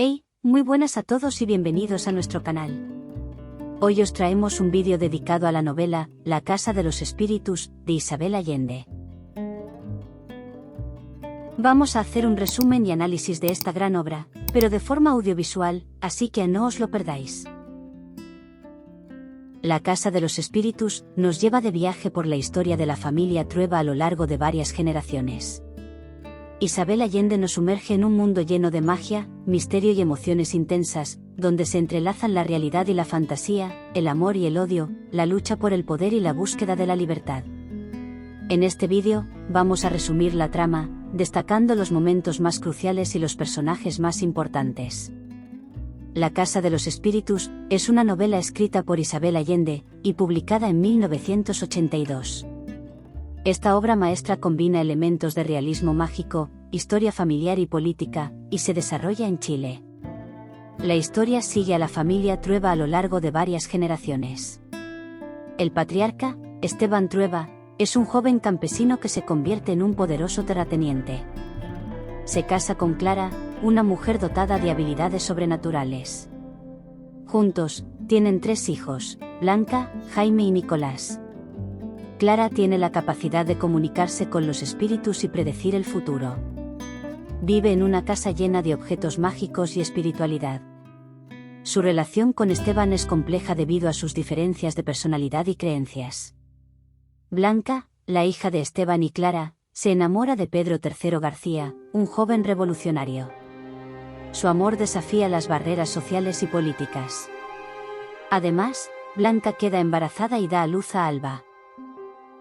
Hey, muy buenas a todos y bienvenidos a nuestro canal. Hoy os traemos un vídeo dedicado a la novela La Casa de los Espíritus, de Isabel Allende. Vamos a hacer un resumen y análisis de esta gran obra, pero de forma audiovisual, así que no os lo perdáis. La Casa de los Espíritus nos lleva de viaje por la historia de la familia Trueba a lo largo de varias generaciones. Isabel Allende nos sumerge en un mundo lleno de magia, misterio y emociones intensas, donde se entrelazan la realidad y la fantasía, el amor y el odio, la lucha por el poder y la búsqueda de la libertad. En este vídeo, vamos a resumir la trama, destacando los momentos más cruciales y los personajes más importantes. La Casa de los Espíritus es una novela escrita por Isabel Allende y publicada en 1982. Esta obra maestra combina elementos de realismo mágico, historia familiar y política, y se desarrolla en Chile. La historia sigue a la familia Trueba a lo largo de varias generaciones. El patriarca, Esteban Trueba, es un joven campesino que se convierte en un poderoso terrateniente. Se casa con Clara, una mujer dotada de habilidades sobrenaturales. Juntos, tienen 3 hijos, Blanca, Jaime y Nicolás. Clara tiene la capacidad de comunicarse con los espíritus y predecir el futuro. Vive en una casa llena de objetos mágicos y espiritualidad. Su relación con Esteban es compleja debido a sus diferencias de personalidad y creencias. Blanca, la hija de Esteban y Clara, se enamora de Pedro III García, un joven revolucionario. Su amor desafía las barreras sociales y políticas. Además, Blanca queda embarazada y da a luz a Alba.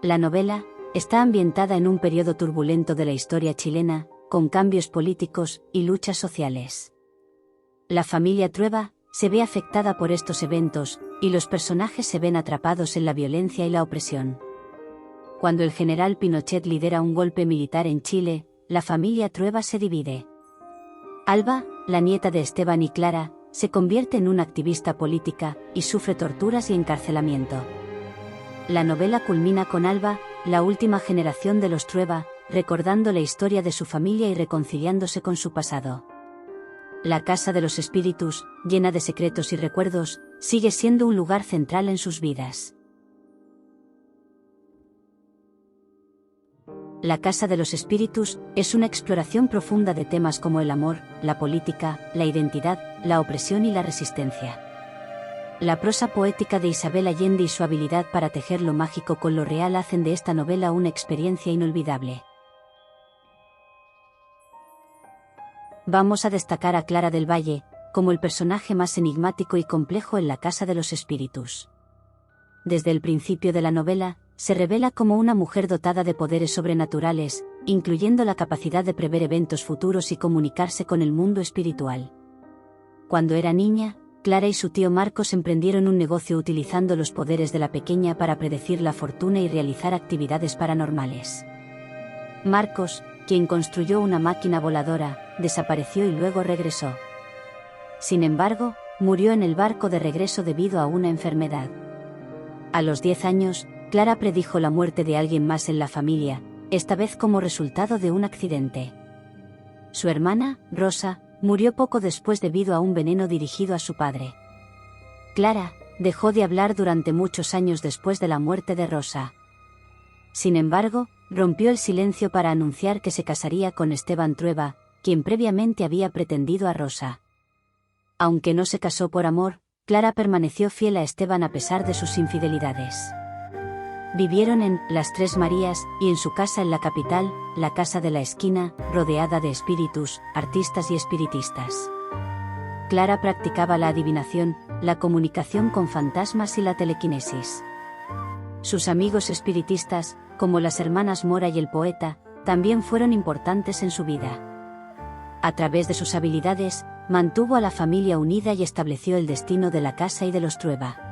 La novela está ambientada en un periodo turbulento de la historia chilena, con cambios políticos y luchas sociales. La familia Trueba se ve afectada por estos eventos, y los personajes se ven atrapados en la violencia y la opresión. Cuando el general Pinochet lidera un golpe militar en Chile, la familia Trueba se divide. Alba, la nieta de Esteban y Clara, se convierte en una activista política, y sufre torturas y encarcelamiento. La novela culmina con Alba, la última generación de los Trueba, recordando la historia de su familia y reconciliándose con su pasado. La Casa de los Espíritus, llena de secretos y recuerdos, sigue siendo un lugar central en sus vidas. La Casa de los Espíritus es una exploración profunda de temas como el amor, la política, la identidad, la opresión y la resistencia. La prosa poética de Isabel Allende y su habilidad para tejer lo mágico con lo real hacen de esta novela una experiencia inolvidable. Vamos a destacar a Clara del Valle, como el personaje más enigmático y complejo en la Casa de los Espíritus. Desde el principio de la novela, se revela como una mujer dotada de poderes sobrenaturales, incluyendo la capacidad de prever eventos futuros y comunicarse con el mundo espiritual. Cuando era niña, Clara y su tío Marcos emprendieron un negocio utilizando los poderes de la pequeña para predecir la fortuna y realizar actividades paranormales. Marcos, quien construyó una máquina voladora, desapareció y luego regresó. Sin embargo, murió en el barco de regreso debido a una enfermedad. A los 10 años, Clara predijo la muerte de alguien más en la familia, esta vez como resultado de un accidente. Su hermana, Rosa, murió poco después debido a un veneno dirigido a su padre. Clara dejó de hablar durante muchos años después de la muerte de Rosa. Sin embargo, rompió el silencio para anunciar que se casaría con Esteban Trueba, quien previamente había pretendido a Rosa. Aunque no se casó por amor, Clara permaneció fiel a Esteban a pesar de sus infidelidades. Vivieron en Las Tres Marías y en su casa en la capital, la Casa de la Esquina, rodeada de espíritus, artistas y espiritistas. Clara practicaba la adivinación, la comunicación con fantasmas y la telequinesis. Sus amigos espiritistas, como las hermanas Mora y el poeta, también fueron importantes en su vida. A través de sus habilidades, mantuvo a la familia unida y estableció el destino de la casa y de los Trueba.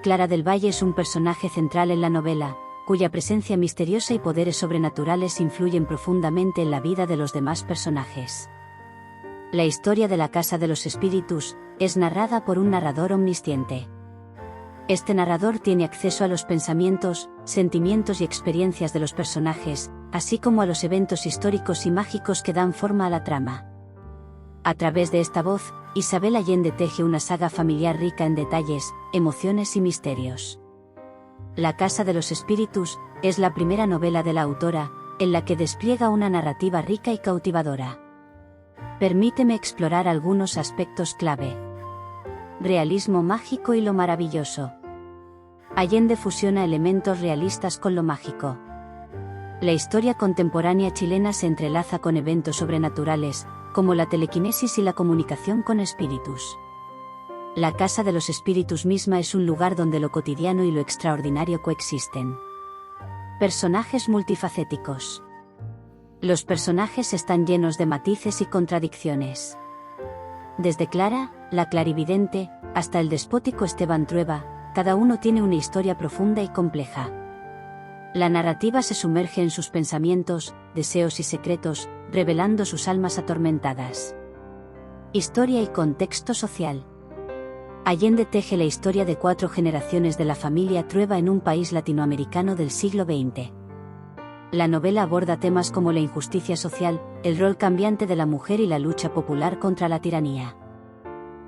Clara del Valle es un personaje central en la novela, cuya presencia misteriosa y poderes sobrenaturales influyen profundamente en la vida de los demás personajes. La historia de la Casa de los Espíritus es narrada por un narrador omnisciente. Este narrador tiene acceso a los pensamientos, sentimientos y experiencias de los personajes, así como a los eventos históricos y mágicos que dan forma a la trama. A través de esta voz, Isabel Allende teje una saga familiar rica en detalles, emociones y misterios. La Casa de los Espíritus es la primera novela de la autora, en la que despliega una narrativa rica y cautivadora. Permíteme explorar algunos aspectos clave. Realismo mágico y lo maravilloso. Allende fusiona elementos realistas con lo mágico. La historia contemporánea chilena se entrelaza con eventos sobrenaturales, como la telequinesis y la comunicación con espíritus. La Casa de los Espíritus misma es un lugar donde lo cotidiano y lo extraordinario coexisten. Personajes multifacéticos. Los personajes están llenos de matices y contradicciones. Desde Clara, la clarividente, hasta el despótico Esteban Trueba, cada uno tiene una historia profunda y compleja. La narrativa se sumerge en sus pensamientos, deseos y secretos, revelando sus almas atormentadas. Historia y contexto social. Allende teje la historia de 4 generaciones de la familia Trueba en un país latinoamericano del siglo XX. La novela aborda temas como la injusticia social, el rol cambiante de la mujer y la lucha popular contra la tiranía.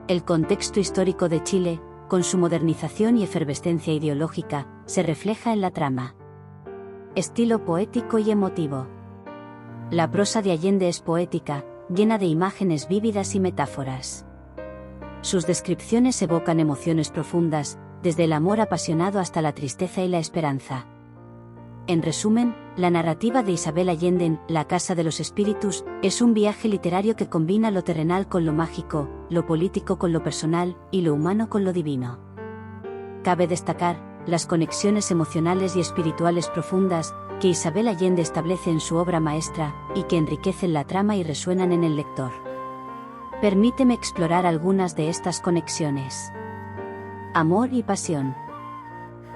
El contexto histórico de Chile, con su modernización y efervescencia ideológica, se refleja en la trama. Estilo poético y emotivo. La prosa de Allende es poética, llena de imágenes vívidas y metáforas. Sus descripciones evocan emociones profundas, desde el amor apasionado hasta la tristeza y la esperanza. En resumen, la narrativa de Isabel Allende en La Casa de los Espíritus es un viaje literario que combina lo terrenal con lo mágico, lo político con lo personal y lo humano con lo divino. Cabe destacar las conexiones emocionales y espirituales profundas que Isabel Allende establece en su obra maestra y que enriquecen la trama y resuenan en el lector. Permíteme explorar algunas de estas conexiones. Amor y pasión.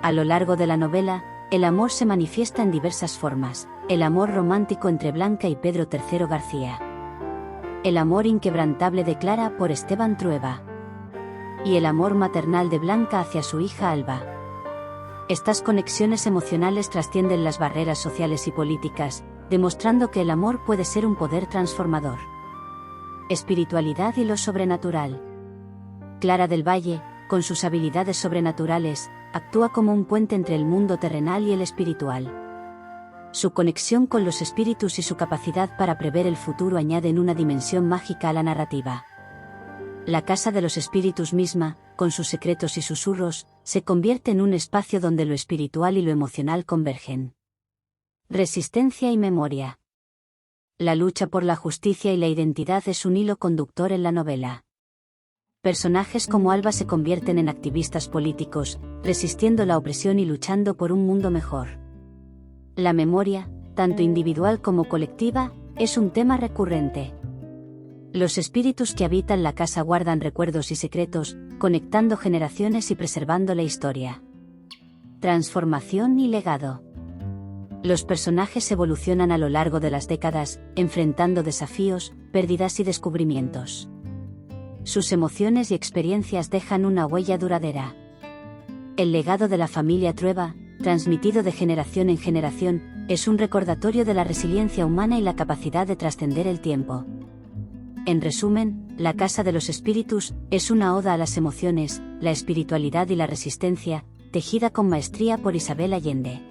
A lo largo de la novela, el amor se manifiesta en diversas formas: el amor romántico entre Blanca y Pedro III García, el amor inquebrantable de Clara por Esteban Trueba, y el amor maternal de Blanca hacia su hija Alba. Estas conexiones emocionales trascienden las barreras sociales y políticas, demostrando que el amor puede ser un poder transformador. Espiritualidad y lo sobrenatural. Clara del Valle, con sus habilidades sobrenaturales, actúa como un puente entre el mundo terrenal y el espiritual. Su conexión con los espíritus y su capacidad para prever el futuro añaden una dimensión mágica a la narrativa. La Casa de los Espíritus misma, con sus secretos y susurros, se convierte en un espacio donde lo espiritual y lo emocional convergen. Resistencia y memoria. La lucha por la justicia y la identidad es un hilo conductor en la novela. Personajes como Alba se convierten en activistas políticos, resistiendo la opresión y luchando por un mundo mejor. La memoria, tanto individual como colectiva, es un tema recurrente. Los espíritus que habitan la casa guardan recuerdos y secretos, conectando generaciones y preservando la historia. Transformación y legado. Los personajes evolucionan a lo largo de las décadas, enfrentando desafíos, pérdidas y descubrimientos. Sus emociones y experiencias dejan una huella duradera. El legado de la familia Trueba, transmitido de generación en generación, es un recordatorio de la resiliencia humana y la capacidad de trascender el tiempo. En resumen, La Casa de los Espíritus es una oda a las emociones, la espiritualidad y la resistencia, tejida con maestría por Isabel Allende.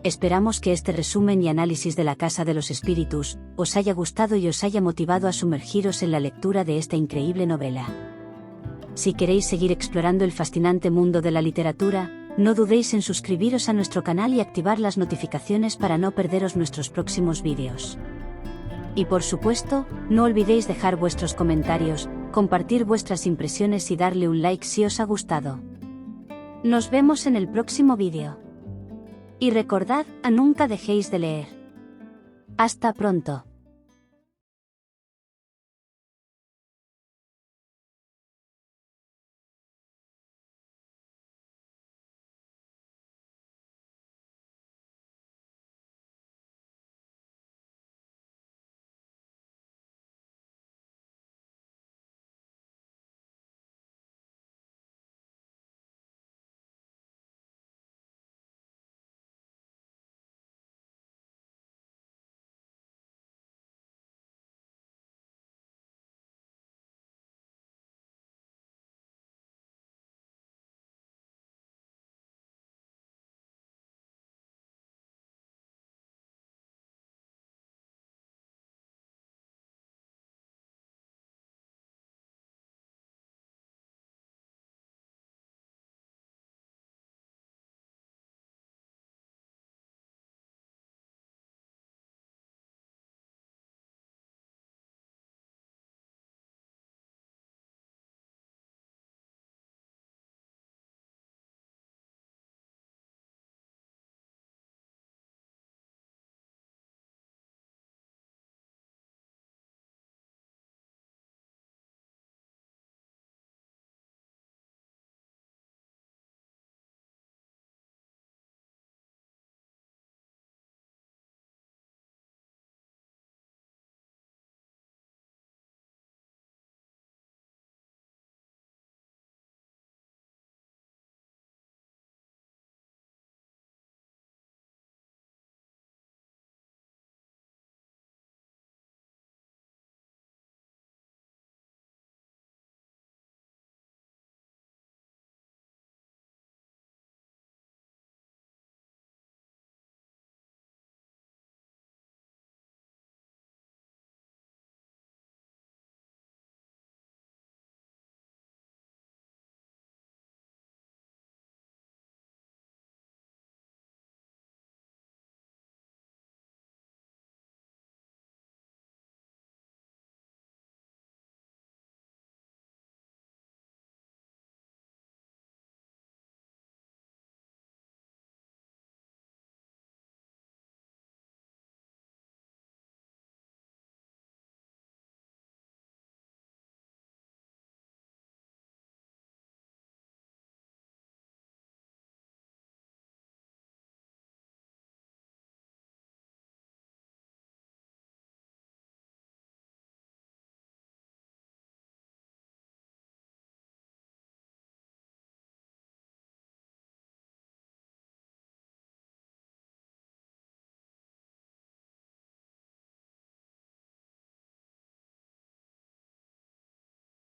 Esperamos que este resumen y análisis de La Casa de los Espíritus os haya gustado y os haya motivado a sumergiros en la lectura de esta increíble novela. Si queréis seguir explorando el fascinante mundo de la literatura, no dudéis en suscribiros a nuestro canal y activar las notificaciones para no perderos nuestros próximos vídeos. Y por supuesto, no olvidéis dejar vuestros comentarios, compartir vuestras impresiones y darle un like si os ha gustado. Nos vemos en el próximo vídeo. Y recordad, nunca dejéis de leer. Hasta pronto.